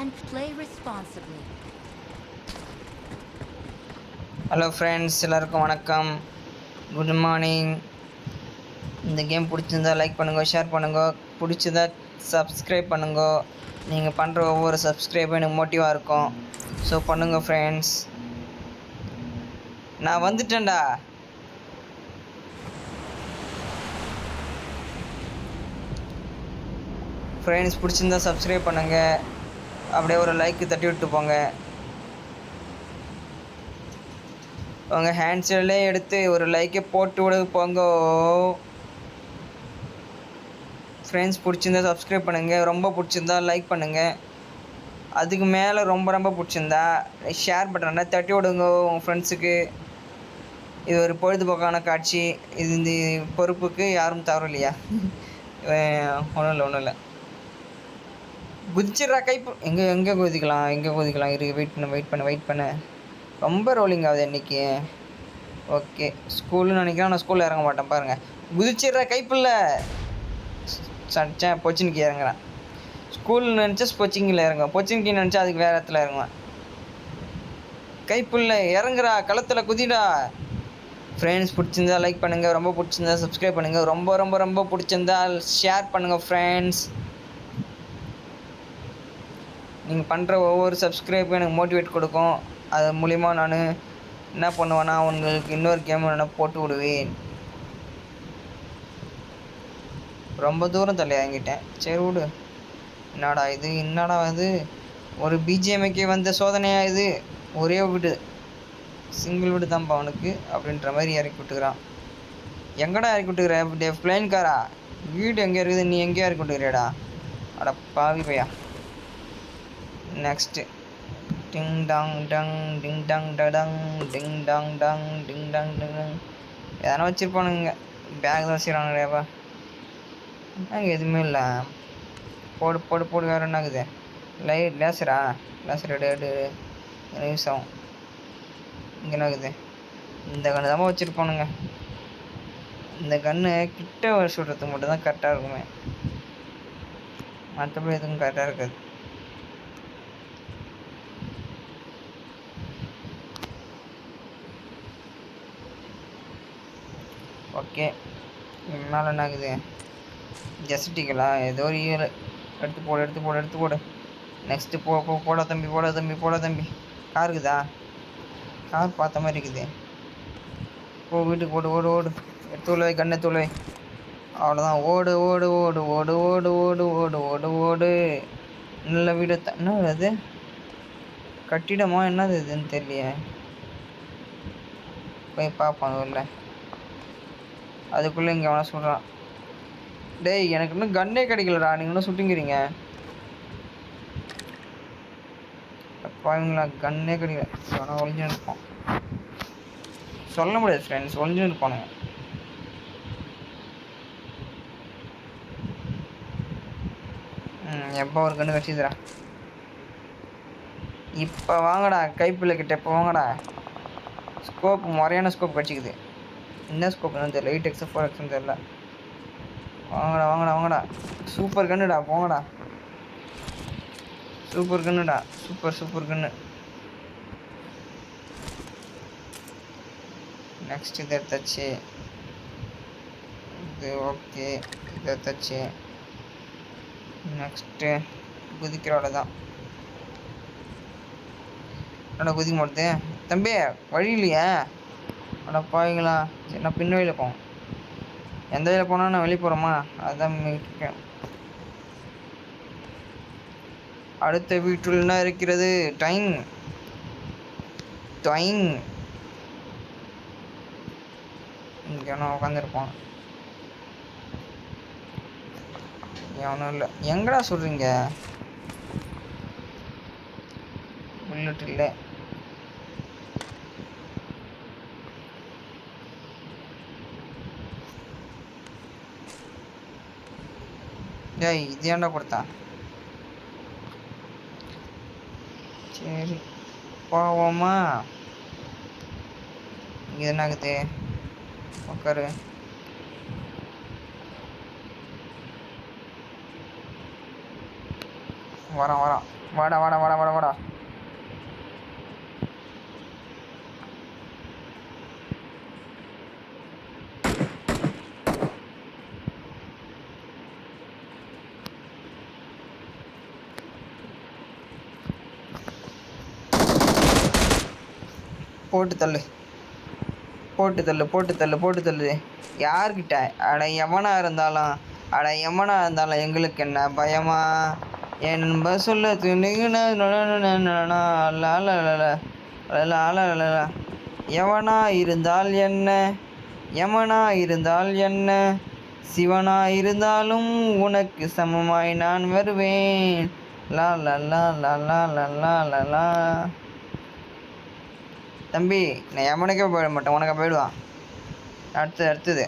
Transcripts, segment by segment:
and play responsibly. Hello friends, எல்லாருக்கும் வணக்கம். Good morning. இந்த கேம் பிடிச்சிருந்தா லைக் பண்ணுங்க, ஷேர் பண்ணுங்க, பிடிச்சதா சப்ஸ்கிரைப் பண்ணுங்க. நீங்கள் பண்ணுற ஒவ்வொரு சப்ஸ்கிரைபும் எனக்கு மோட்டிவாக இருக்கும். ஸோ பண்ணுங்கள் ஃப்ரெண்ட்ஸ். நான் வந்துட்டேன்டா. ஃப்ரெண்ட்ஸ் பிடிச்சிருந்தா சப்ஸ்கிரைப் பண்ணுங்கள், அப்படியே ஒரு லைக்கு தட்டி விட்டு போங்க. உங்கள் ஹேண்ட்ஸ்லே எடுத்து ஒரு லைக்கை போட்டு விட போங்க. ஃப்ரெண்ட்ஸ் பிடிச்சிருந்தா சப்ஸ்கிரைப் பண்ணுங்கள், ரொம்ப பிடிச்சிருந்தா லைக் பண்ணுங்கள், அதுக்கு மேலே ரொம்ப பிடிச்சிருந்தா ஷேர் பட்டனை தட்டி விடுங்க உங்கள் ஃப்ரெண்ட்ஸுக்கு. இது ஒரு பொழுதுபோக்கான காட்சி. இந்த பொறுப்புக்கு யாரும் தவறலையா? ஒன்றும் இல்லை. குதிச்சிட்றா கைப்பு. எங்கே குதிக்கலாம் இரு. வெயிட் பண்ண ரொம்ப ரோலிங் ஆகுது இன்றைக்கி. ஓகே, ஸ்கூல்னு நினைக்கிறேன். நான் ஸ்கூலில் இறங்க மாட்டேன் பாருங்கள். குதிச்சிட்றா கைப்பில்ல. சச்சேன் பொச்சின்க்கு இறங்குறேன். ஸ்கூல்னு நினச்சா பொச்சிங்கில் இறங்குவேன், பொச்சின்க்கு நினச்சா அதுக்கு வேறு இடத்துல இறங்குவேன். கைப்புள்ள இறங்குறா, களத்தில் குதிடா. ஃப்ரெண்ட்ஸ் பிடிச்சிருந்தா லைக் பண்ணுங்கள், ரொம்ப பிடிச்சிருந்தா சப்ஸ்கிரைப் பண்ணுங்கள், ரொம்ப பிடிச்சிருந்தா ஷேர் பண்ணுங்கள். ஃப்ரெண்ட்ஸ், நீங்கள் பண்ணுற ஒவ்வொரு சப்ஸ்கிரைப்பும் எனக்கு மோட்டிவேட் கொடுக்கும். அது மூலிமா நான் என்ன பண்ணுவேன்னா, உங்களுக்கு இன்னொரு கேம் நான் போட்டு விடுவேன். ரொம்ப தூரம் தள்ளி இறங்கிட்டேன். சரி விடு. என்னடா இது ஒரு பிஜிஎம்ஐக்கு வந்த சோதனையாக இது. ஒரே வீடு, சிங்கிள் வீடு தான்ப்பா அவனுக்கு அப்படின்ற மாதிரி இறக்கி விட்டுக்கிறான். எங்கடா இறக்கி விட்டுக்கிற பிளைன் காரா? வீடு எங்கே இருக்குது, நீ எங்கேயா இறக்கி விட்டுக்கிறியாடா? அட பாவி பையா. நெக்ஸ்ட்டு டிங் டாங் டங் டிங் டாங் டடங் டிங் டாங் டங் டிங் டாங் டங். எதனா வச்சுருப்பானுங்க, பேக் தான் வச்சுக்கிறானுங்கப்பா. என்னங்க எதுவுமே இல்லை. போடு வேறு என்ன ஆகுது? லேசர் எடு யூஸ் ஆகும். இங்கே என்ன ஆகுது? இந்த கன்று தான் வச்சுருப்பானுங்க. இந்த கன்று கிட்ட சுடுறதுக்கு மட்டும் தான் கரெக்டாக இருக்குமே, மற்றபடி எதுவும் கரெக்டாக இருக்காது. ஓகே, மேலே என்ன ஆகுது? ஜெஸ்டிக்கலா ஏதோ ஒரு ஈவல். எடுத்து போடு. நெக்ஸ்ட்டு போட தம்பி. கார் இருக்குதா? கார் பார்த்த மாதிரி இருக்குது. வீட்டுக்கு ஓடு. எடுத்து கண்ணை வை. அவ்வளோதான். ஓடு. நல்ல வீடு. என்ன அது? கட்டிடமா என்னது இதுன்னு தெரியலையே. போய் பார்ப்போம். இல்லை, அதுக்குள்ளே இங்கே அவனை சொல்கிறான். டேய், எனக்கு இன்னும் கன்னே கிடைக்கலடா, நீங்கள் இன்னும் சுட்டிங்கிறீங்க. அப்பாங்களா, கன்னே கிடைக்கல. ஆனால் ஒழிஞ்சு நினைப்போம். சொல்ல முடியாது ஃப்ரெண்ட்ஸ், ஒழிஞ்சு நினைப்பானுங்க. எப்போ ஒரு கன்று கட்சிதுரா. இப்போ வாங்கடா, கைப்பிள்ளை கிட்ட இப்போ வாங்கடா. ஸ்கோப் முறையான ஸ்கோப் கட்சிக்குது. என்ன ஸ்கோப்னு தெரியல, 8x 4xன்னு தெரியல. வாங்கடா. சூப்பர் கன்னுடா, போங்கடா. சூப்பர் கன்னு. நெக்ஸ்ட் இதை எடுத்தாச்சு. இது ஓகே, இதை எடுத்தாச்சு. நெக்ஸ்ட்டு குதிக்கிறோட தான். என்னடா குதிக்க மாட்டுது தம்பி, வழி இல்லையா? அட பாவீங்களா. சரி, நான் பின் வழியில் போவோம். எந்த வழியில் போனால் நான் வெளியே போகிறோமா, அதுதான் இருக்கேன். அடுத்த வீட்டில் என்ன இருக்கிறது? டைம் இங்கே நான் உட்காந்துருப்போம். ஒன்றும் இல்லை. எங்கடா சொல்கிறீங்க? புல்லட் இல்லை. டேய், இது ஏன்டா கொடுத்தா? சரி போவோமா? இங்கே என்ன ஆகுது? உட்காரு. வரான். வாடா வாடா வாடா வாடா வாடா. போட்டு தள்ளு போட்டு தள்ளு போட்டு தள்ளு போட்டு தள்ளு. யார்கிட்ட? அட எவனா இருந்தாலும், அட எவனா இருந்தாலும் எங்களுக்கு என்ன பயமா? என்ப சொல்ல எவனா இருந்தால் என்ன, யமனா இருந்தால் என்ன, சிவனா இருந்தாலும் உனக்கு சமமாய் நான் வருவேன். லா லா லா லா லா லா லா லா. தம்பி, நான் எமனுக்கே போயிட மாட்டேன், உனக்கு போயிடுவான். அடுத்தது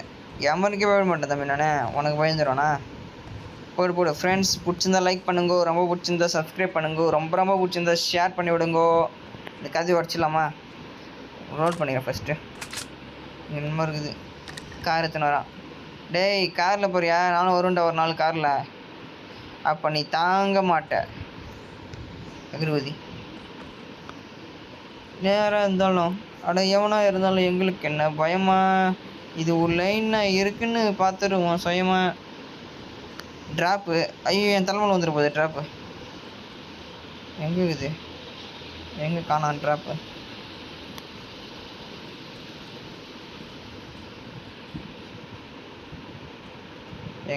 எமனுக்கே போயிட மாட்டேன் தம்பி, நான் உனக்கு பயந்துடுவானா? போடு போடு. ஃப்ரெண்ட்ஸ், பிடிச்சிருந்தா லைக் பண்ணுங்கோ, ரொம்ப பிடிச்சிருந்தா சப்ஸ்கிரைப் பண்ணுங்கோ, ரொம்ப ரொம்ப பிடிச்சிருந்தா ஷேர் பண்ணி விடுங்கோ. இந்த கதையை உடச்சிடலாமா? ரோட் பண்ணிக்கிறேன் ஃபஸ்ட்டு. என்னமா இருக்குது கார் எத்தனை வரான்? டேய், காரில் போறியா? நானும் வருண்டா ஒரு நாள் காரில். அப்போ நீ தாங்க மாட்ட அகிர்வதி. நேராக இருந்தாலும், அட எவனா இருந்தாலும் எங்களுக்கு என்ன பயமா? இது ஒரு லைனாக இருக்குன்னு பார்த்துருவோம் சுயமா. ட்ராப்பு. ஐயோ, என் தலைமையில் வந்துட போகுது ட்ராப்பு. எங்கே இருக்குது? எங்கே காணான் ட்ராப்பு?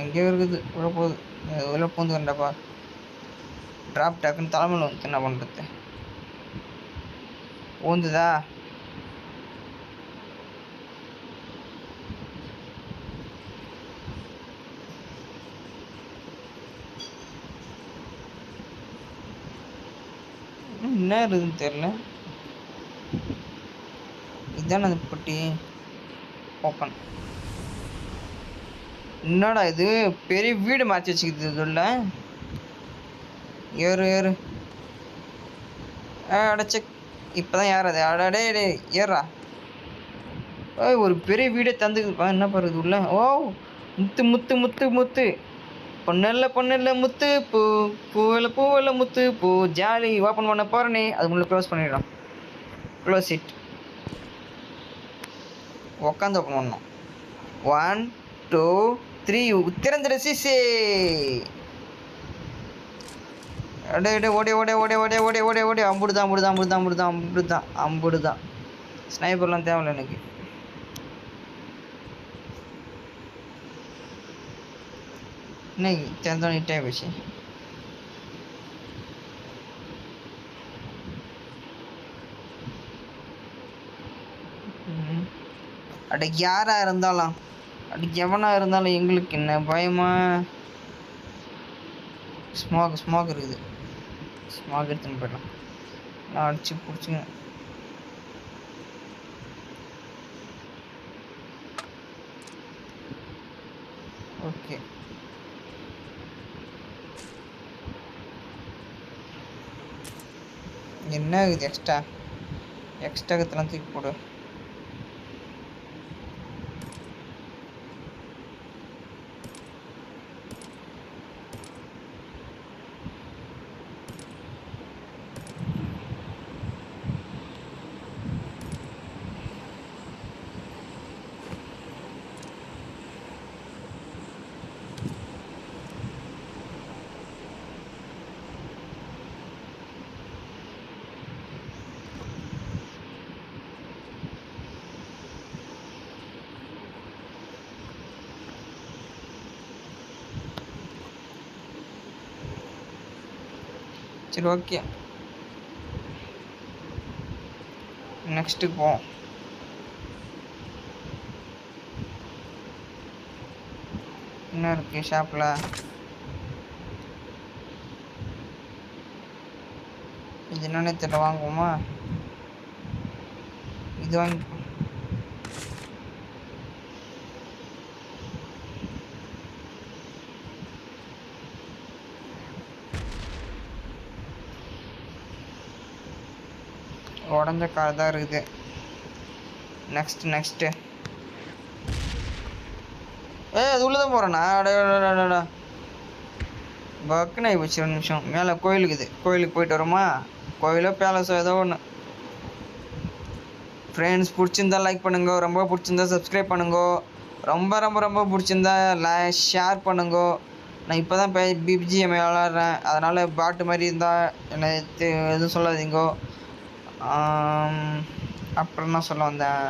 எங்கேயோ இருக்குது. உள்ள போகுது. உள்ள பூந்து வரண்டாப்பா. ட்ராப் டக்குன்னு தலைமையில் வந்து என்ன பண்ணுறது? ஊந்துதா? என்ன இருக்குதுன்னு தெரியல. இதுதானே அது பொட்டி. ஓப்பன். என்னடா இது பெரிய வீடு மாற்றி வச்சுக்குது இதுல. ஏறு ஏறு. அடைச்ச. இப்போதான் யார் அது? அடடே டே ஏறா. ஒரு பெரிய வீடே தந்துக்குதுப்பா. என்ன பண்ணுறது உள்ள? ஓ, முத்து முத்து முத்து முத்து. பொண்ணல்ல பொண்ணல்ல முத்து பூ, பூவில் பூவில் முத்து பூ. ஜாலி. ஓப்பன் பண்ண போகிறேனே, அது முன்னே க்ளோஸ் பண்ணிடலாம். Close it. உக்காந்து ஓப்பன் பண்ணணும். 1 2 3. திறந்துட சிசே. அடே அடே ஓடே ஓடே ஓடே ஓடே ஓடே ஓடே ஓடே. அம்புடுதான் அம்புடுதான் அம்புடுதான் அம்புடுதான் அம்புடுதான் அம்புடுதான். ஸ்னைப்பர்லாம் தேவையில்ல எனக்கு. இன்னைக்கு திறந்தோம் நீட்டாக போச்சு. அட யாரா இருந்தாலும், அட எவனா இருந்தாலும் எங்களுக்கு என்ன பயமா? ஸ்மாக் இருக்குது. ஸ்மாக் எடுத்துன்னு போயிடலாம். நான் அடிச்சு பிடிச்சிங்க. ஓகே. என்ன இருக்குது எக்ஸ்ட்ரா கத்தெல்லாம் தூக்கி போடு. சரி, ஓகே. நெக்ஸ்ட்டுக்கு போவோம். என்ன இருக்கு ஷாப்பில்? இது என்னன்னே தெரியல. வாங்குவோமா? இது வாங்கி உடஞ்ச கார் தான் இருக்குது. நெக்ஸ்ட்டு அது உள்ளே தான் போகிறேண்ணா. அடடா. பக்குன்னு ஆகி போச்சு 2 நிமிஷம். மேலே கோயிலுக்குது, கோயிலுக்கு போயிட்டு வரோமா? கோயிலோ பேலஸோ ஏதோ ஒன்று. ஃப்ரெண்ட்ஸ் பிடிச்சிருந்தா லைக் பண்ணுங்க, ரொம்ப பிடிச்சிருந்தா சப்ஸ்கிரைப் பண்ணுங்க, ரொம்ப ரொம்ப ரொம்ப பிடிச்சிருந்தா ஷேர் பண்ணுங்க. நான் இப்போ தான் பிஜிஎம் விளாட்றேன், அதனால் பாட்டு மாதிரி இருந்தால் என்னை எதுவும் சொல்லாதீங்கோ. அப்புறம் என்ன சொல்ல வந்தேன்?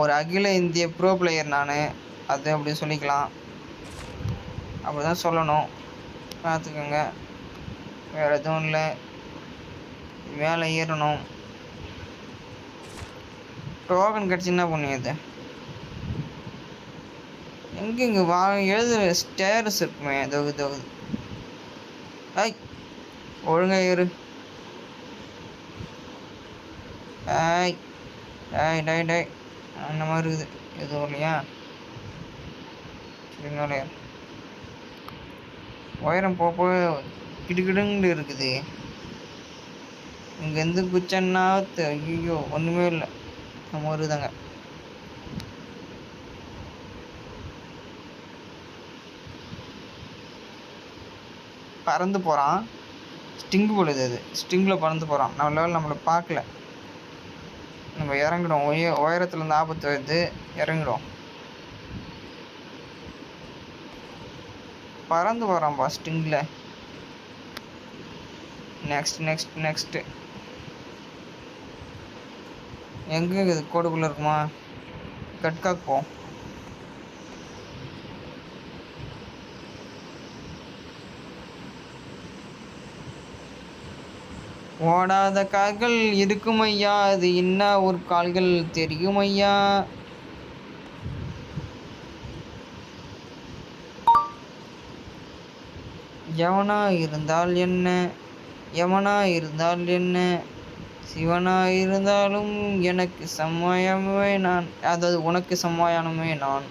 ஒரு அகில இந்திய ப்ரோ பிளேயர் நான், அது அப்படி சொல்லிக்கலாம், அப்படி தான் சொல்லணும், பார்த்துக்கோங்க. வேறு எதுவும் இல்லை. மேலே ஏறணும். டோக்கன் கிடச்சி என்ன பண்ணியது? எங்கே இங்கே எழுதுற ஸ்டேர்ஸ் இருக்குமே, தொகுது. ஐய், ஒழுங்கா ஏறு. ஐய் டை டை டை அந்த மாதிரி இருக்குது. எதுவும் இல்லையா? சரிங்களா? உயரம் போக கிடுகிடுன்னு இருக்குது. இங்கேருந்து குச்சன்னா ஐயோ ஒன்றுமே இல்லை, நம்ம வருதாங்க. பறந்து போகிறான். ஸ்டிங்கு போடுது, அது ஸ்டிங்கில் பறந்து போகிறான். நம்ம லெவல் நம்மளை பார்க்கல. நம்ம இறங்கிடும். உயரத்துலேருந்து ஆபத்து வருது, இறங்கிடும். பறந்து போகிறான்பா ஸ்டிங்கில். நெக்ஸ்ட்டு எங்கே இது? கோடுக்குள்ளே இருக்குமா? கட்காக்கு போ. ஓடாத கால்கள் இருக்கும் ஐயா, அது என்ன ஒரு கால்கள் தெரியும் ஐயா. எவனா இருந்தால் என்ன, எவனா இருந்தால் என்ன, சிவனா இருந்தாலும் எனக்கு சமயமே நான், அதாவது உனக்கு சமயானமே நான்,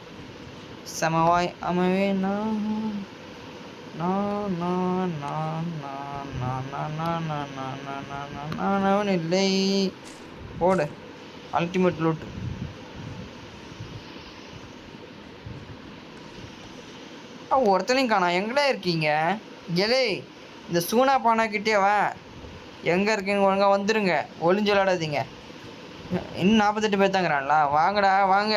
சமவாய் அமைவே நான். நான் இல்லை. போடு அல்டிமேட் லூட்டு. ஒருத்தனையும் காணா. எங்கடா இருக்கீங்க? எலே, இந்த சூனா பானாக்கிட்டே வா. எங்கே இருக்கீங்க? ஒழுங்கா வந்துடுங்க, ஒளிஞ்சு விளாடாதீங்க. இன்னும் 48 பேர் தாங்கிறான்ல. வாங்கடா வாங்க.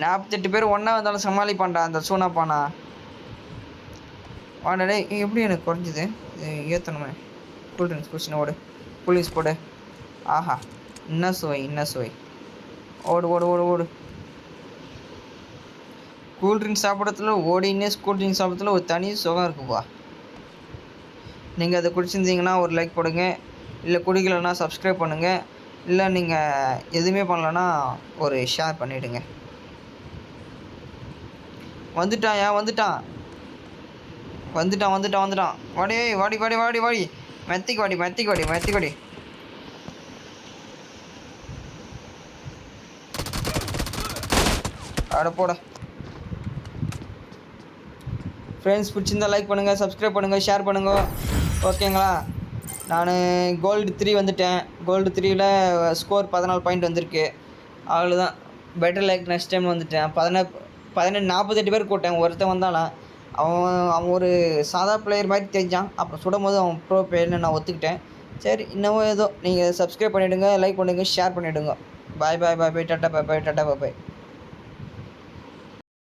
48 பேர் ஒன்றா வந்தாலும் சமாளிப்பான்டா அந்த சூனா பானா. வாடா. எப்படி எனக்கு குறைஞ்சிது? ஏற்றணுமே. கூல் ட்ரிங்க்ஸ் குடிச்சுன்னு ஓடு. போலீஸ் போடு. ஆஹா, என்ன சுவை. ஓடு ஓடு ஓடு ஓடு. கூல் ட்ரிங்க்ஸ் சாப்பிட்றதுல ஓடினே கூல் ட்ரிங்க்ஸ் சாப்பிட்றதுல ஒரு தனி சுகம் இருக்குப்பா. நீங்கள் அதை குடிச்சிருந்தீங்கன்னா ஒரு லைக் போடுங்க, இல்லை குடிக்கலைன்னா சப்ஸ்கிரைப் பண்ணுங்கள், இல்லை நீங்கள் எதுவுமே பண்ணலன்னா ஒரு ஷேர் பண்ணிவிடுங்க. வந்துட்டான். வாடி. மெத்திக்கு வாடி. அட போட. ஃப்ரெண்ட்ஸ் பிடிச்சிருந்தா லைக் பண்ணுங்கள், சப்ஸ்கிரைப் பண்ணுங்கள், ஷேர் பண்ணுங்கள். ஓகேங்களா? நான் கோல்டு 3 வந்துட்டேன். கோல்டு 3ல் ஸ்கோர் 14 பாயிண்ட் வந்திருக்கு. அவ்வளோதான். பெட்டர் லைக் நெக்ஸ்ட் டைம் வந்துட்டேன். 48 பேர் கூட்டேன். ஒருத்தன் வந்தானா, அவன் ஒரு சாதா பிளேயர் மாதிரி தெரிஞ்சான். அப்புறம் சுடும் போது அவன் ப்ரோ பிளேயர்னு நான் ஒத்துக்கிட்டேன். சரி, இன்னமும் ஏதோ நீங்கள் சப்ஸ்கிரைப் பண்ணிவிடுங்க, லைக் பண்ணுங்கள், ஷேர் பண்ணிவிடுங்க. பாய் டாட்டா பாய்.